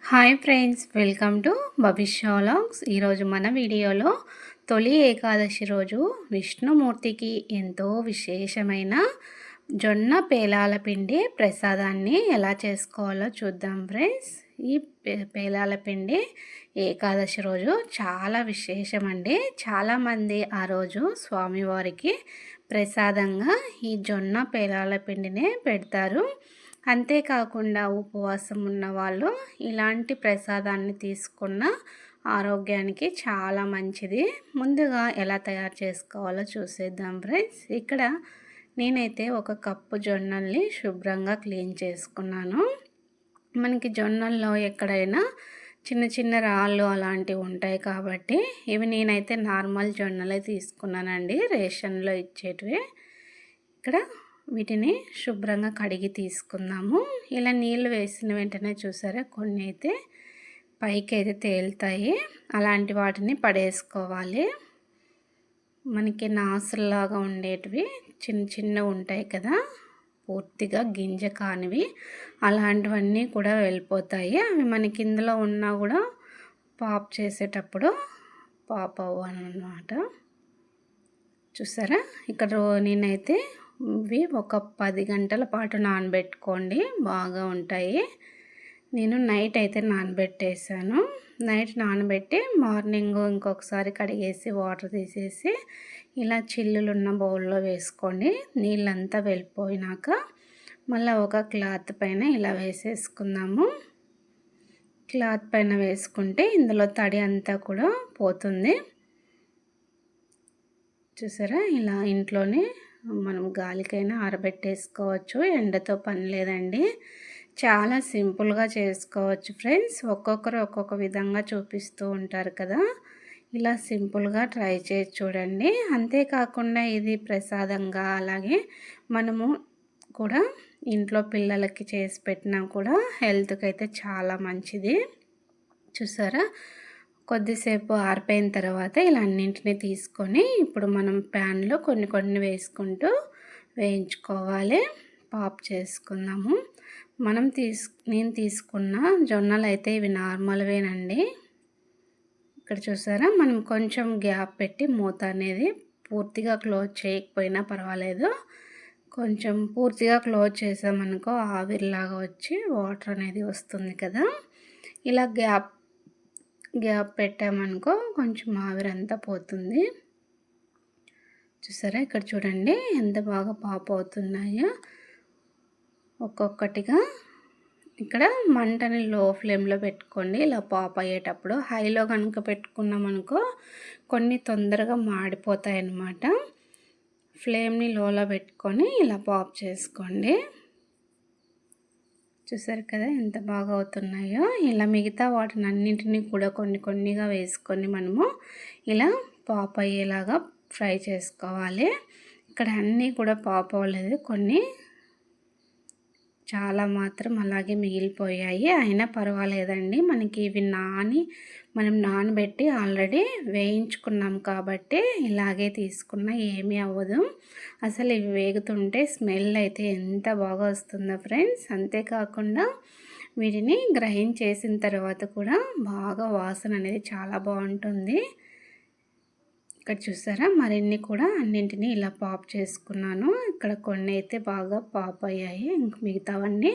Hi friends, welcome to భవిష్య vlogs. ఈరోజు మన వీడియోలో తొలి ఏకాదశి రోజు విష్ణుమూర్తికి ఎంతో విశేషమైన జొన్న పేలాల పిండి ప్రసాదాన్ని ఎలా చేసుకోవాలో చూద్దాం ఫ్రెండ్స్. ఈ పేలాల పిండి ఏకాదశి రోజు చాలా విశేషమండి. చాలామంది ఆ రోజు స్వామివారికి ప్రసాదంగా ఈ జొన్న పేలాల పిండినే పెడతారు. అంతేకాకుండా ఉపవాసం ఉన్న వాళ్ళు ఇలాంటి ప్రసాదాన్ని తీసుకున్న ఆరోగ్యానికి చాలా మంచిది. ముందుగా ఎలా తయారు చేసుకోవాలో చూసేద్దాం ఫ్రెండ్స్. ఇక్కడ నేనైతే ఒక కప్పు జొన్నల్ని శుభ్రంగా క్లీన్ చేసుకున్నాను. మనకి జొన్నల్లో ఎక్కడైనా చిన్న చిన్న రాళ్ళు అలాంటివి ఉంటాయి కాబట్టి ఇవి నేనైతే నార్మల్ జొన్నలే తీసుకున్నానండి, రేషన్లో ఇచ్చేటివి. ఇక్కడ వీటిని శుభ్రంగా కడిగి తీసుకుందాము. ఇలా నీళ్ళు వేసిన వెంటనే చూసారా, కొన్ని అయితే పైకి అయితే తేలుతాయి. అలాంటి వాటిని పడేసుకోవాలి. మనకి నాసుల్లాగా ఉండేటివి చిన్న చిన్నవి ఉంటాయి కదా, పూర్తిగా గింజ కానివి, అలాంటివన్నీ కూడా వెళ్ళిపోతాయి. అవి మనకి ఇందులో ఉన్నా కూడా పాప్ చేసేటప్పుడు పాప్ అవ్వనమాట. చూసారా, ఇక్కడ నేనైతే ఇవి ఒక 10 గంటల పాటు నానబెట్టుకోండి, బాగా ఉంటాయి. నేను నైట్ అయితే నానబెట్టేసాను. నైట్ నానబెట్టి మార్నింగ్ ఇంకొకసారి కడిగేసి వాటర్ తీసేసి ఇలా చిల్లులున్న బౌల్లో వేసుకోండి. నీళ్ళంతా వెళ్ళిపోయినాక మళ్ళీ ఒక క్లాత్ పైన ఇలా వేసేసుకుందాము. క్లాత్ పైన వేసుకుంటే ఇందులో తడి అంతా కూడా పోతుంది. చూసారా, ఇలా ఇంట్లోనే మనం గాలికైనా ఆరబెట్టేసుకోవచ్చు, ఎండతో పని లేదండి. చాలా సింపుల్గా చేసుకోవచ్చు ఫ్రెండ్స్. ఒక్కొక్కరు ఒక్కొక్క విధంగా చూపిస్తూ ఉంటారు కదా, ఇలా సింపుల్గా ట్రై చేసి చూడండి. అంతేకాకుండా ఇది ప్రసాదంగా అలాగే మనము కూడా ఇంట్లో పిల్లలకి చేసి పెట్టినా కూడా హెల్త్కి అయితే చాలా మంచిది. చూసారా, కొద్దిసేపు ఆరిపోయిన తర్వాత ఇలా అన్నింటినీ తీసుకొని ఇప్పుడు మనం ప్యాన్లో కొన్ని కొన్ని వేసుకుంటూ వేయించుకోవాలి. పాప్ చేసుకుందాము. నేను తీసుకున్న జొన్నలు అయితే ఇవి నార్మల్వేనండి. ఇక్కడ చూసారా, మనం కొంచెం గ్యాప్ పెట్టి మూత అనేది పూర్తిగా క్లోజ్ చేయకపోయినా పర్వాలేదు. కొంచెం పూర్తిగా క్లోజ్ చేసామనుకో ఆవిరిలాగా వచ్చి వాటర్ అనేది వస్తుంది కదా, ఇలా గ్యాప్ పెట్టామనుకో కొంచెం ఆవిరంతా పోతుంది. చూసారా, ఇక్కడ చూడండి ఎంత బాగా పాప్ అవుతున్నాయో ఒక్కొక్కటిగా. ఇక్కడ మంటని లో ఫ్లేమ్లో పెట్టుకోండి. ఇలా పాప్ అయ్యేటప్పుడు హైలో కనుక పెట్టుకున్నామనుకో కొన్ని తొందరగా మాడిపోతాయి అన్నమాట. ఫ్లేమ్ని లోలో పెట్టుకొని ఇలా పాప్ చేసుకోండి. చూసారు కదా ఎంత బాగా అవుతున్నాయో. ఇలా మిగతా వాటిని అన్నింటినీ కూడా కొన్ని కొన్నిగా వేసుకొని మనము ఇలా పాప్ అయ్యేలాగా ఫ్రై చేసుకోవాలి. ఇక్కడ అన్నీ కూడా పాప్ అవ్వలేదు, కొన్ని చాలా మాత్రం అలాగే మిగిలిపోయాయి. అయినా పర్వాలేదండి, మనకి ఇవి మనం నానబెట్టి ఆల్రెడీ వేయించుకున్నాం కాబట్టి ఇలాగే తీసుకున్నా ఏమీ అవ్వదు. అసలు ఇవి వేగుతుంటే స్మెల్ అయితే ఎంత బాగా వస్తుందో ఫ్రెండ్స్. అంతేకాకుండా వీటిని గ్రైండ్ చేసిన తర్వాత కూడా బాగా వాసన అనేది చాలా బాగుంటుంది. ఇక్కడ చూసారా, మరిన్ని కూడా అన్నింటినీ ఇలా పాప్ చేసుకున్నాను. ఇక్కడ కొన్ని అయితే బాగా పాప్ అయ్యాయి, ఇంక మిగతావన్నీ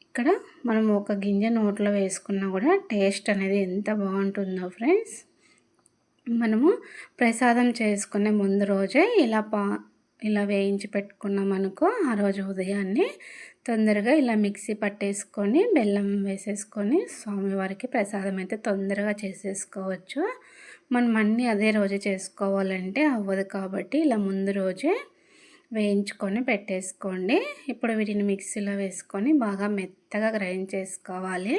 ఇక్కడ మనం ఒక గింజ నోట్లో వేసుకున్నా కూడా టేస్ట్ అనేది ఎంత బాగుంటుందో ఫ్రెండ్స్. మనము ప్రసాదం చేసుకునే ముందు రోజే ఇలా వేయించి పెట్టుకున్నాం అనుకో, ఆ రోజు ఉదయాన్నే తొందరగా ఇలా మిక్సీ పట్టేసుకొని బెల్లం వేసేసుకొని స్వామివారికి ప్రసాదం అయితే తొందరగా చేసేసుకోవచ్చు. మనం అన్నీ అదే రోజు చేసుకోవాలంటే అవ్వదు కాబట్టి ఇలా ముందు రోజే వేయించుకొని పెట్టేసుకోండి. ఇప్పుడు వీటిని మిక్సీలో వేసుకొని బాగా మెత్తగా గ్రైండ్ చేసుకోవాలి.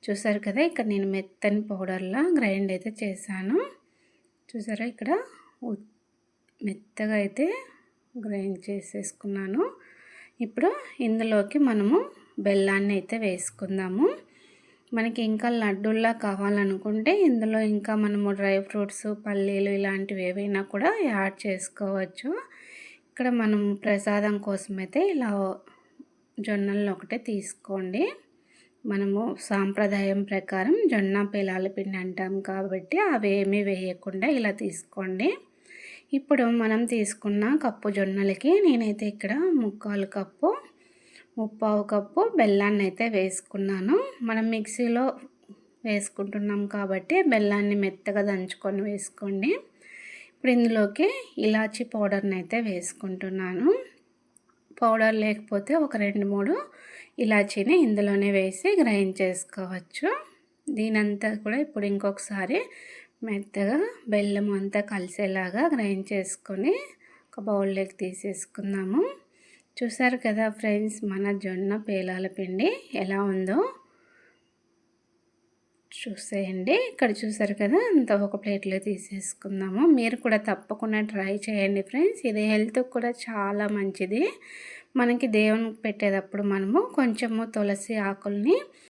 చూసారు కదా, ఇక్కడ నేను మెత్తని పౌడర్లా గ్రైండ్ అయితే చేశాను. చూసారా, ఇక్కడ మెత్తగా అయితే గ్రైండ్ చేసేసుకున్నాను. ఇప్పుడు ఇందులోకి మనము బెల్లాన్ని అయితే వేసుకుందాము. మనకి ఇంకా లడ్డూల్లా కావాలనుకుంటే ఇందులో ఇంకా మనము డ్రై ఫ్రూట్స్, పల్లీలు ఇలాంటివి ఏవైనా కూడా యాడ్ చేసుకోవచ్చు. ఇక్కడ మనం ప్రసాదం కోసమైతే ఇలా జొన్నలను ఒకటే తీసుకోండి. మనము సాంప్రదాయం ప్రకారం జొన్న పేలాల పిండి అంటాం కాబట్టి అవేమీ వేయకుండా ఇలా తీసుకోండి. ఇప్పుడు మనం తీసుకున్న కప్పు జొన్నలకి నేనైతే ఇక్కడ 3/4 కప్పు 3/4 కప్పు బెల్లాన్ని అయితే వేసుకున్నాను. మనం మిక్సీలో వేసుకుంటున్నాం కాబట్టి బెల్లాన్ని మెత్తగా దంచుకొని వేసుకోండి. ఇప్పుడు ఇందులోకి ఇలాచీ పౌడర్ని అయితే వేసుకుంటున్నాను. పౌడర్ లేకపోతే ఒక 2-3 ఇలాచీని ఇందులోనే వేసి గ్రైండ్ చేసుకోవచ్చు. దీనంతా కూడా ఇప్పుడు ఇంకొకసారి మెత్తగా బెల్లం అంతా కలిసేలాగా గ్రైండ్ చేసుకొని ఒక బౌల్లోకి తీసేసుకుందాము. చూసారు కదా ఫ్రెండ్స్, మన జొన్న పేలాల పిండి ఎలా ఉందో చూసేయండి. ఇక్కడ చూసారు కదా, అంత ఒక ప్లేట్లో తీసేసుకుందాము. మీరు కూడా తప్పకుండా ట్రై చేయండి ఫ్రెండ్స్. ఇది హెల్త్కి కూడా చాలా మంచిది. మనకి దేవునికి పెట్టేటప్పుడు మనము కొంచెము తులసి ఆకుల్ని